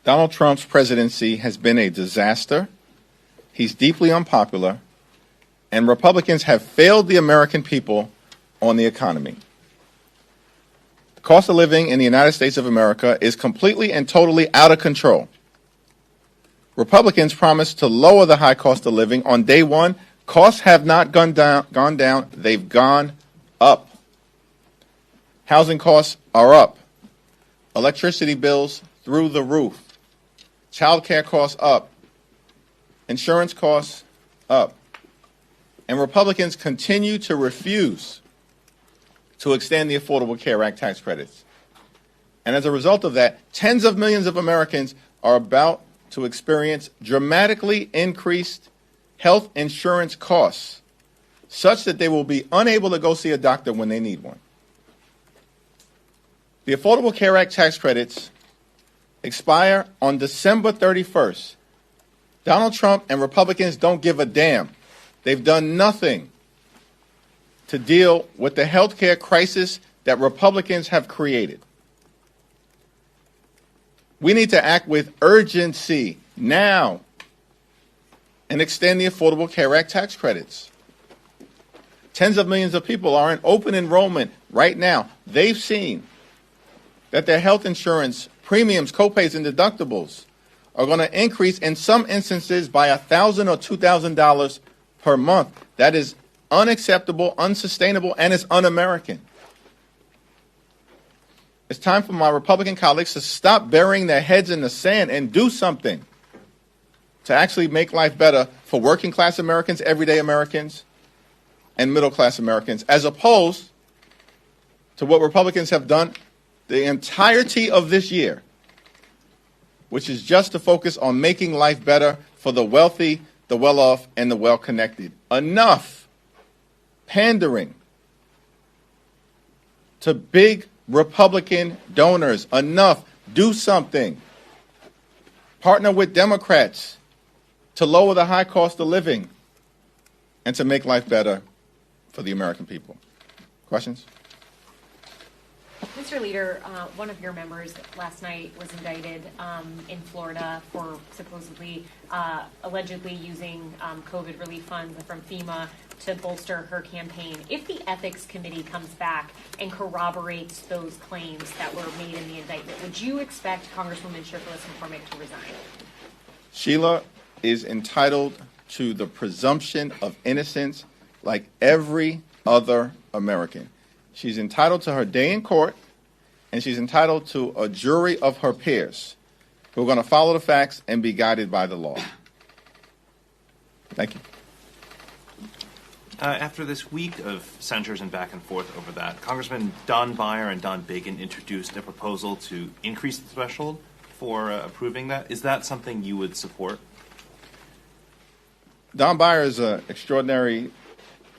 Donald Trump's presidency has been a disaster. He's deeply unpopular, and Republicans have failed the American people on the economy. The cost of living in the United States of America is completely and totally out of control. Republicans promised to lower the high cost of living on day one. Costs have not gone down, they've gone up. Housing costs are up. Electricity bills through the roof. Child care costs up. Insurance costs up. And Republicans continue to refuse to extend the Affordable Care Act tax credits. And as a result of that, tens of millions of Americans are about to experience dramatically increased health insurance costs, such that they will be unable to go see a doctor when they need one. The Affordable Care Act tax credits expire on December 31st. Donald Trump and Republicans don't give a damn. They've done nothing to deal with the health care crisis that Republicans have created. We need to act with urgency now and extend the Affordable Care Act tax credits. Tens of millions of people are in open enrollment right now. They've seen that their health insurance premiums, copays, and deductibles are going to increase in some instances by $1,000 or $2,000 per month. That is unacceptable, unsustainable, and it's un-American. It's time for my Republican colleagues to stop burying their heads in the sand and do something to actually make life better for working class Americans, everyday Americans, and middle class Americans, as opposed to what Republicans have done the entirety of this year, which is just to focus on making life better for the wealthy, the well-off, and the well-connected. Enough pandering to big Republican donors. Enough. Do something. Partner with Democrats to lower the high cost of living and to make life better for the American people. Questions? Mr. Leader, one of your members last night was indicted in Florida for supposedly, allegedly using COVID relief funds from FEMA to bolster her campaign. If the Ethics Committee comes back and corroborates those claims that were made in the indictment, would you expect Congresswoman Shifless McCormick to resign? Sheila is entitled to the presumption of innocence like every other American. She's entitled to her day in court, and she's entitled to a jury of her peers who are going to follow the facts and be guided by the law. Thank you. After this week of censures and back and forth over that, Congressman Don Beyer and Don Bacon introduced a proposal to increase the threshold for approving that. Is that something you would support? Don Beyer is an extraordinary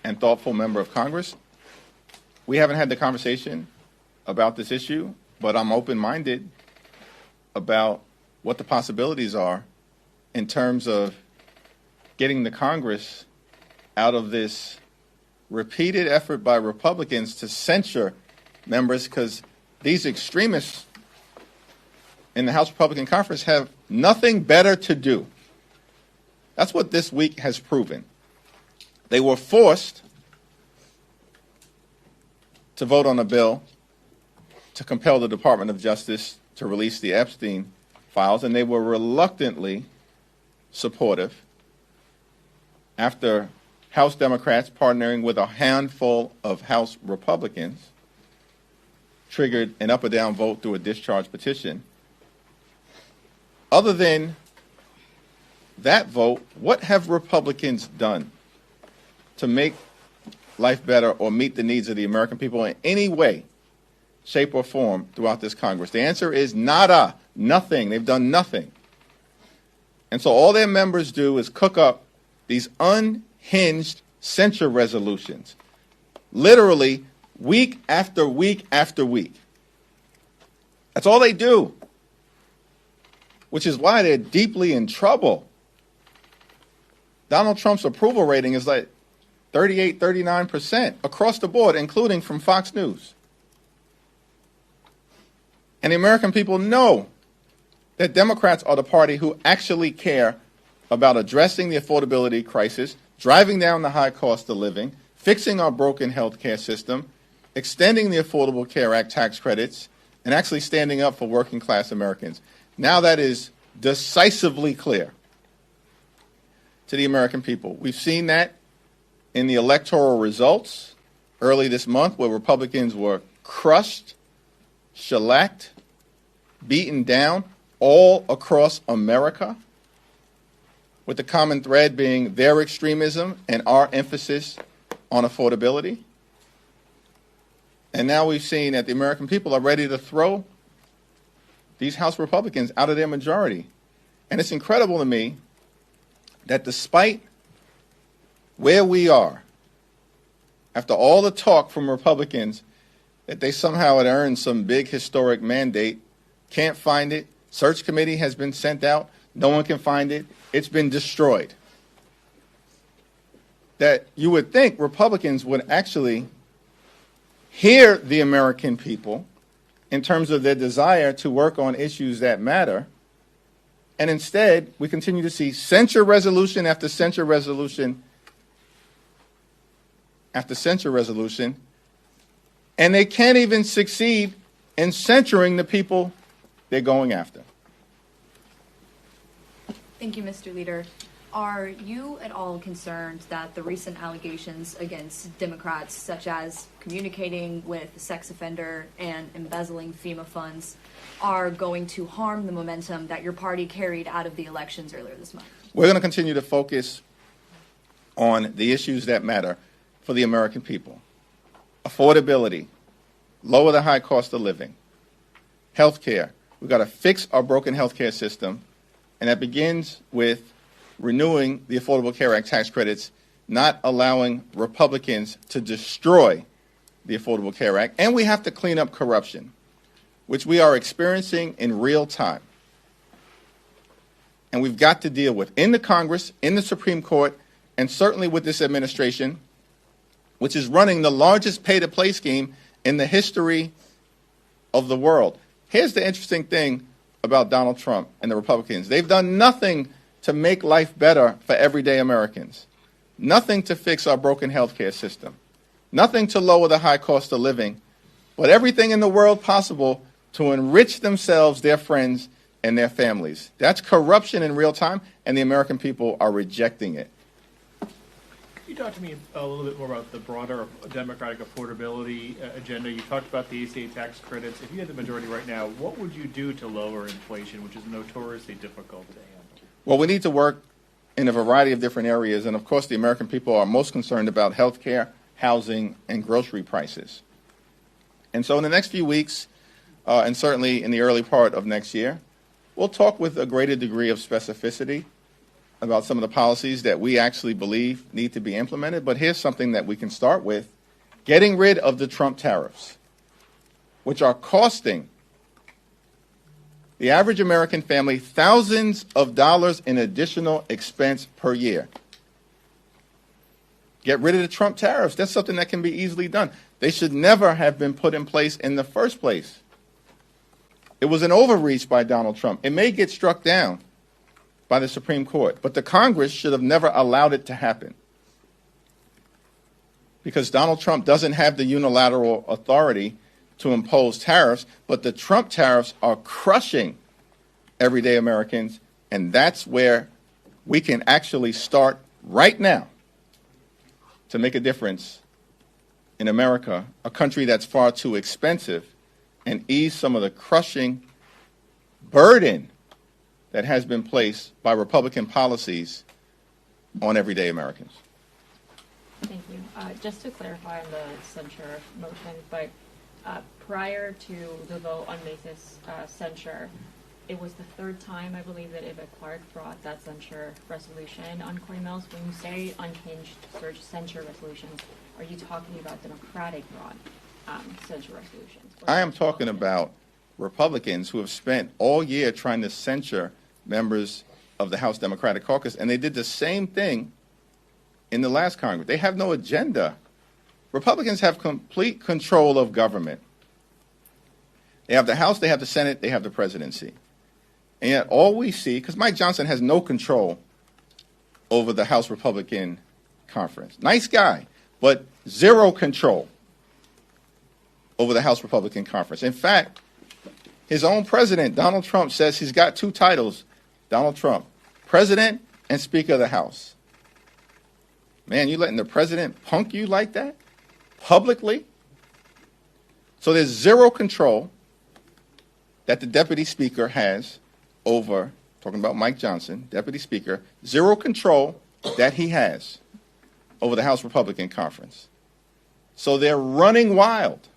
and thoughtful member of Congress. We haven't had the conversation about this issue, but I'm open-minded about what the possibilities are in terms of getting the Congress out of this repeated effort by Republicans to censure members, because these extremists in the House Republican Conference have nothing better to do. That's what this week has proven. They were forced to vote on a bill to compel the Department of Justice to release the Epstein files, and they were reluctantly supportive after House Democrats partnering with a handful of House Republicans triggered an up or down vote through a discharge petition. Other than that vote, what have Republicans done to make life better or meet the needs of the American people in any way, shape, or form throughout this Congress? The answer is nada, nothing. They've done nothing. And so all their members do is cook up these unhinged censure resolutions, literally week after week after week. That's all they do, which is why they're deeply in trouble. Donald Trump's approval rating is like 38, 39% across the board, including from Fox News. And the American people know that Democrats are the party who actually care about addressing the affordability crisis, driving down the high cost of living, fixing our broken health care system, extending the Affordable Care Act tax credits, and actually standing up for working class Americans. Now that is decisively clear to the American people. We've seen that in the electoral results early this month, where Republicans were crushed, shellacked, beaten down all across America, with the common thread being their extremism and our emphasis on affordability. And now we've seen that the American people are ready to throw these House Republicans out of their majority. And it's incredible to me that despite where we are, after all the talk from Republicans that they somehow had earned some big historic mandate, can't find it. Search committee has been sent out. No one can find it. It's been destroyed. That you would think Republicans would actually hear the American people in terms of their desire to work on issues that matter. And instead, we continue to see censure resolution after censure resolution after censure resolution, and they can't even succeed in censuring the people they're going after. Thank you, Mr. Leader. Are you at all concerned that the recent allegations against Democrats, such as communicating with a sex offender and embezzling FEMA funds, are going to harm the momentum that your party carried out of the elections earlier this month? We're going to continue to focus on the issues that matter for the American people. Affordability, lower the high cost of living, health care. We've got to fix our broken health care system, and that begins with renewing the Affordable Care Act tax credits, not allowing Republicans to destroy the Affordable Care Act. And we have to clean up corruption, which we are experiencing in real time. And we've got to deal with in the Congress, in the Supreme Court, and certainly with this administration, which is running the largest pay-to-play scheme in the history of the world. Here's the interesting thing about Donald Trump and the Republicans. They've done nothing to make life better for everyday Americans, nothing to fix our broken health care system, nothing to lower the high cost of living, but everything in the world possible to enrich themselves, their friends, and their families. That's corruption in real time, and the American people are rejecting it. Can you talk to me a little bit more about the broader Democratic affordability agenda? You talked about the ACA tax credits. If you had the majority right now, what would you do to lower inflation, which is notoriously difficult to handle? Well, we need to work in a variety of different areas, and of course the American people are most concerned about health care, housing, and grocery prices. And so in the next few weeks, and certainly in the early part of next year, we'll talk with a greater degree of specificity about some of the policies that we actually believe need to be implemented. But here's something that we can start with: getting rid of the Trump tariffs, which are costing the average American family thousands of dollars in additional expense per year. Get rid of the Trump tariffs. That's something that can be easily done. They should never have been put in place in the first place. It was an overreach by Donald Trump. It may get struck down by the Supreme Court, but the Congress should have never allowed it to happen, because Donald Trump doesn't have the unilateral authority to impose tariffs, but the Trump tariffs are crushing everyday Americans, and that's where we can actually start right now to make a difference in America, a country that's far too expensive, and ease some of the crushing burden that has been placed by Republican policies on everyday Americans. Thank you. Just to clarify on the censure motion, but prior to the vote on Mace's censure, it was the third time, I believe, that Yvette Clarke brought that censure resolution on Cory Mills. When you say unhinged censure resolutions, are you talking about Democratic brought censure resolutions? I am talking about Republicans who have spent all year trying to censure members of the House Democratic Caucus, and they did the same thing in the last Congress. They have no agenda. Republicans have complete control of government. They have the House, they have the Senate, they have the presidency. And yet all we see, because Mike Johnson has no control over the House Republican conference. Nice guy, but zero control over the House Republican conference. In fact, his own president, Donald Trump, says he's got two titles, Donald Trump, President and Speaker of the House. Man, you letting the president punk you like that? Publicly? So there's zero control that the deputy speaker has over, talking about Mike Johnson, deputy speaker, zero control that he has over the House Republican conference. So they're running wild.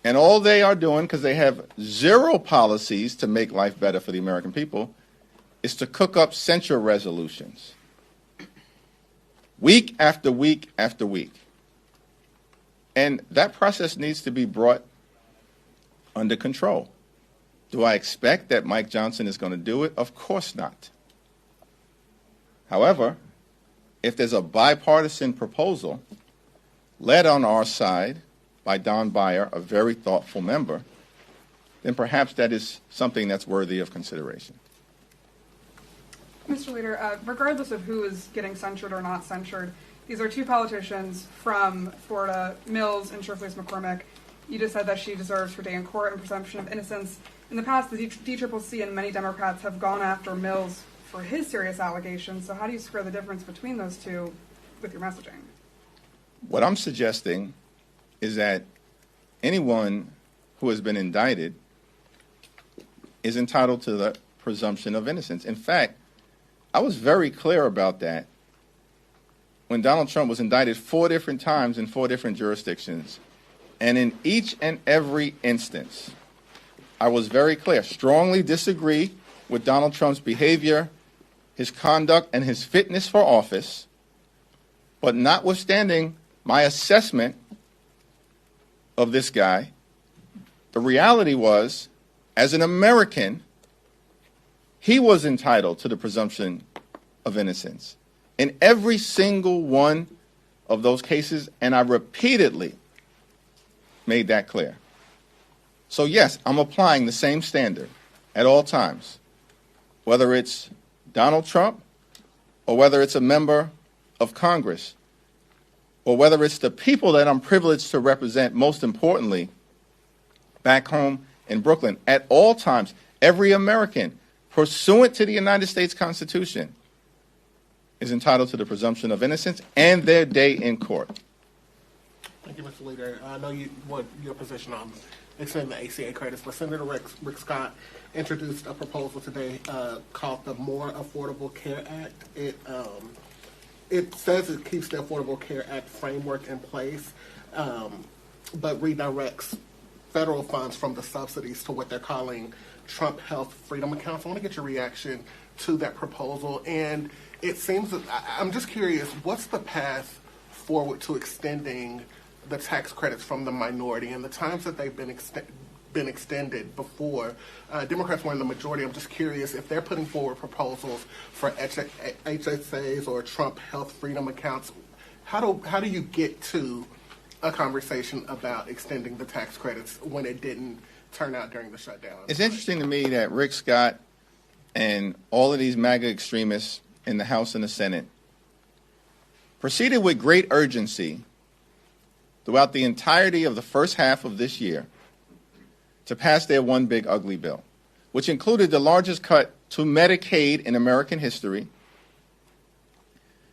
And all they are doing, because they have zero policies to make life better for the American people, is to cook up censure resolutions. Week after week after week. And that process needs to be brought under control. Do I expect that Mike Johnson is going to do it? Of course not. However, if there's a bipartisan proposal led on our side by Don Beyer, a very thoughtful member, then perhaps that is something that's worthy of consideration. Mr. Leader, regardless of who is getting censured or not censured, these are two politicians from Florida, Mills and Shirley McCormick. You just said that she deserves her day in court and presumption of innocence. In the past, the DCCC and many Democrats have gone after Mills for his serious allegations. So how do you square the difference between those two with your messaging? What I'm suggesting is that anyone who has been indicted is entitled to the presumption of innocence. In fact, I was very clear about that when Donald Trump was indicted 4 different times in 4 different jurisdictions. And in each and every instance, I was very clear, strongly disagree with Donald Trump's behavior, his conduct, and his fitness for office, but notwithstanding my assessment of this guy, the reality was, as an American, he was entitled to the presumption of innocence in every single one of those cases, and I repeatedly made that clear. So yes, I'm applying the same standard at all times, whether it's Donald Trump or whether it's a member of Congress or whether it's the people that I'm privileged to represent, most importantly, back home in Brooklyn. At all times, every American, pursuant to the United States Constitution, is entitled to the presumption of innocence and their day in court. Thank you, Mr. Leader. I know what your position on extending the ACA credits, but Senator Rick Scott introduced a proposal today called the More Affordable Care Act. It says it keeps the Affordable Care Act framework in place, but redirects federal funds from the subsidies to what they're calling Trump Health Freedom Accounts. I want to get your reaction to that proposal. And it seems that I'm just curious, what's the path forward to extending the tax credits from the minority and the times that they've been extended before? Democrats were in the majority. I'm just curious if they're putting forward proposals for HSAs or Trump Health Freedom Accounts. How do you get to a conversation about extending the tax credits when it didn't turn out during the shutdown? It's interesting to me that Rick Scott and all of these MAGA extremists in the House and the Senate proceeded with great urgency throughout the entirety of the first half of this year to pass their one big ugly bill, which included the largest cut to Medicaid in American history.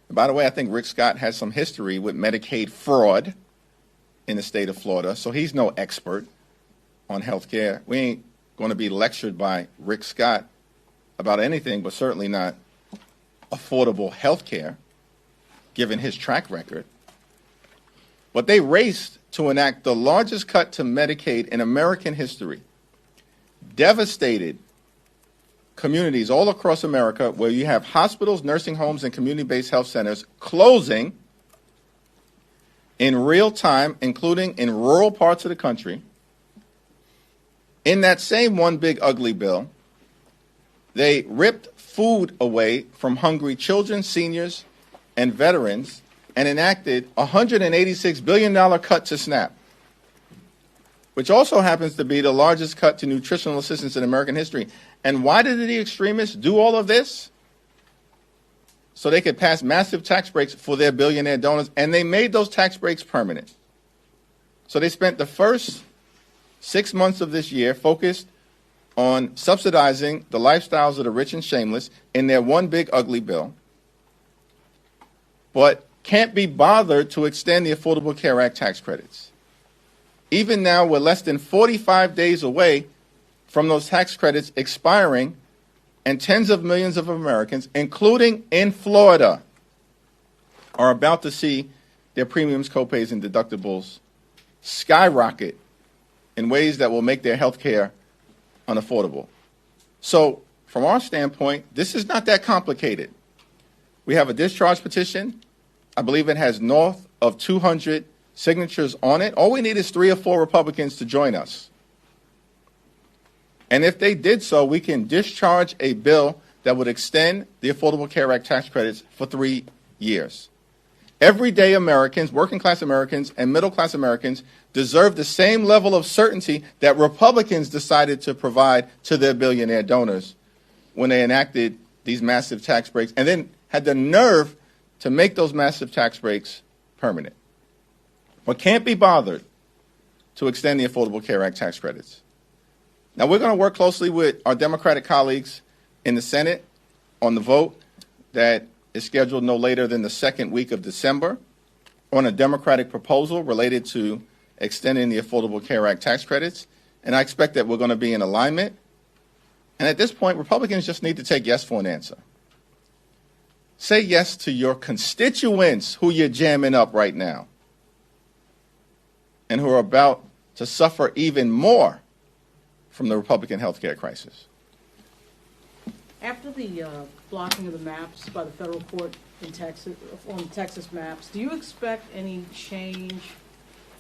And by the way, I think Rick Scott has some history with Medicaid fraud in the state of Florida, so he's no expert on health care. We ain't going to be lectured by Rick Scott about anything, but certainly not affordable health care, given his track record. But they raced to enact the largest cut to Medicaid in American history, devastated communities all across America where you have hospitals, nursing homes, and community-based health centers closing in real time, including in rural parts of the country. In that same one big ugly bill, they ripped food away from hungry children, seniors, and veterans and enacted a $186 billion cut to SNAP, which also happens to be the largest cut to nutritional assistance in American history. And why did the extremists do all of this? So they could pass massive tax breaks for their billionaire donors, and they made those tax breaks permanent. So they spent the first 6 months of this year focused on subsidizing the lifestyles of the rich and shameless in their one big ugly bill, but can't be bothered to extend the Affordable Care Act tax credits. Even now, we're less than 45 days away from those tax credits expiring, and tens of millions of Americans, including in Florida, are about to see their premiums, copays, and deductibles skyrocket in ways that will make their health care unaffordable. So, from our standpoint, this is not that complicated. We have a discharge petition. I believe it has north of 200 signatures on it. All we need is 3 or 4 Republicans to join us. And if they did so, we can discharge a bill that would extend the Affordable Care Act tax credits for 3 years. Everyday Americans, working class Americans, and middle class Americans deserve the same level of certainty that Republicans decided to provide to their billionaire donors when they enacted these massive tax breaks and then had the nerve to make those massive tax breaks permanent. But can't be bothered to extend the Affordable Care Act tax credits. Now, we're going to work closely with our Democratic colleagues in the Senate on the vote that is scheduled no later than the second week of December on a Democratic proposal related to extending the Affordable Care Act tax credits. And I expect that we're going to be in alignment. And at this point, Republicans just need to take yes for an answer. Say yes to your constituents who you're jamming up right now and who are about to suffer even more from the Republican health care crisis. After the blocking of the maps by the federal court in Texas, on the Texas maps, do you expect any change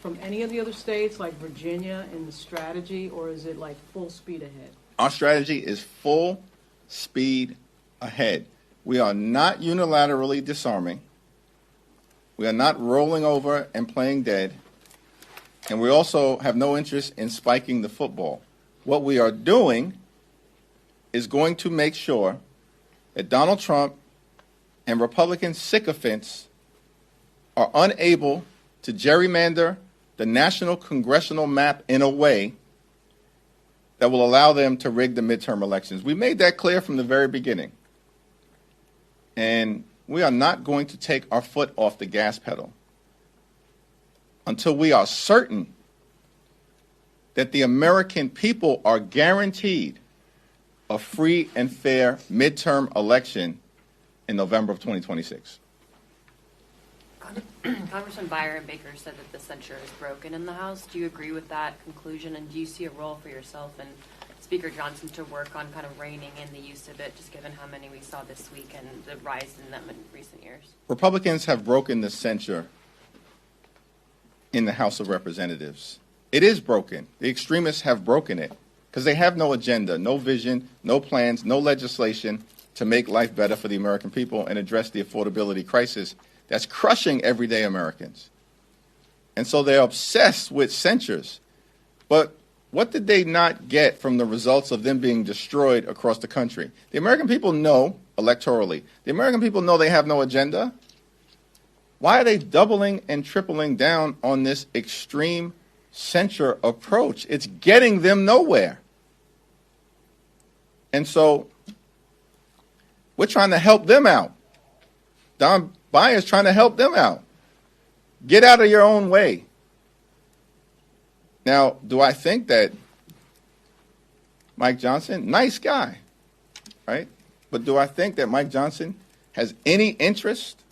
from any of the other states like Virginia in the strategy, or is it like full speed ahead? Our strategy is full speed ahead. We are not unilaterally disarming. We are not rolling over and playing dead. And we also have no interest in spiking the football. What we are doing is going to make sure that Donald Trump and Republican sycophants are unable to gerrymander the national congressional map in a way that will allow them to rig the midterm elections. We made that clear from the very beginning. And we are not going to take our foot off the gas pedal until we are certain that the American people are guaranteed a free and fair midterm election in November of 2026. Congressman Byron Baker said that the censure is broken in the House. Do you agree with that conclusion, and do you see a role for yourself and Speaker Johnson to work on kind of reining in the use of it, just given how many we saw this week and the rise in them in recent years? Republicans have broken the censure in the House of Representatives. It is broken. The extremists have broken it because they have no agenda, no vision, no plans, no legislation to make life better for the American people and address the affordability crisis that's crushing everyday Americans. And so they're obsessed with censures. But what did they not get from the results of them being destroyed across the country? The American people know electorally. The American people know they have no agenda. Why are they doubling and tripling down on this extreme censure approach? It's getting them nowhere. And so we're trying to help them out. Don Byers trying to help them out. Get out of your own way. Now, do I think that Mike Johnson, nice guy, right? But do I think that Mike Johnson has any interest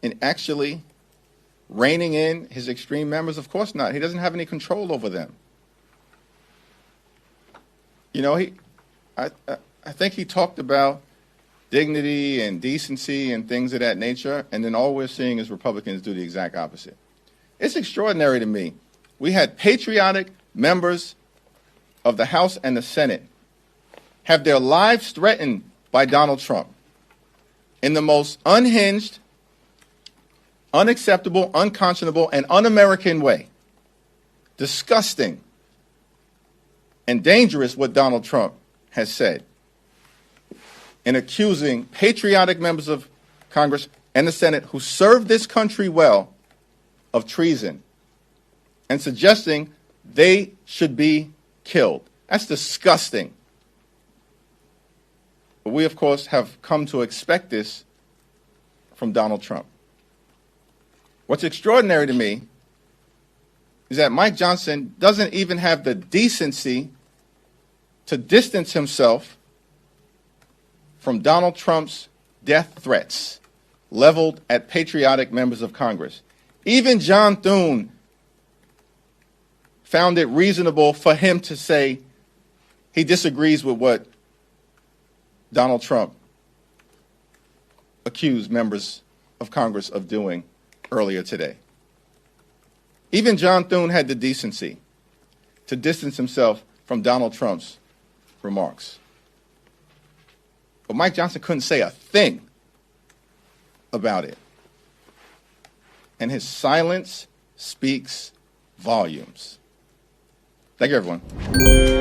in actually reining in his extreme members? Of course not. He doesn't have any control over them. You know, I think he talked about dignity and decency and things of that nature, and then all we're seeing is Republicans do the exact opposite. It's extraordinary to me. We had patriotic members of the House and the Senate have their lives threatened by Donald Trump in the most unhinged, unacceptable, unconscionable, and un-American way. Disgusting and dangerous what Donald Trump has said in accusing patriotic members of Congress and the Senate who served this country well of treason and suggesting they should be killed. That's disgusting. But we, of course, have come to expect this from Donald Trump. What's extraordinary to me is that Mike Johnson doesn't even have the decency to distance himself from Donald Trump's death threats leveled at patriotic members of Congress. Even John Thune found it reasonable for him to say he disagrees with what Donald Trump accused members of Congress of doing earlier today. Even John Thune had the decency to distance himself from Donald Trump's remarks. But Mike Johnson couldn't say a thing about it. And his silence speaks volumes. Thank you, everyone.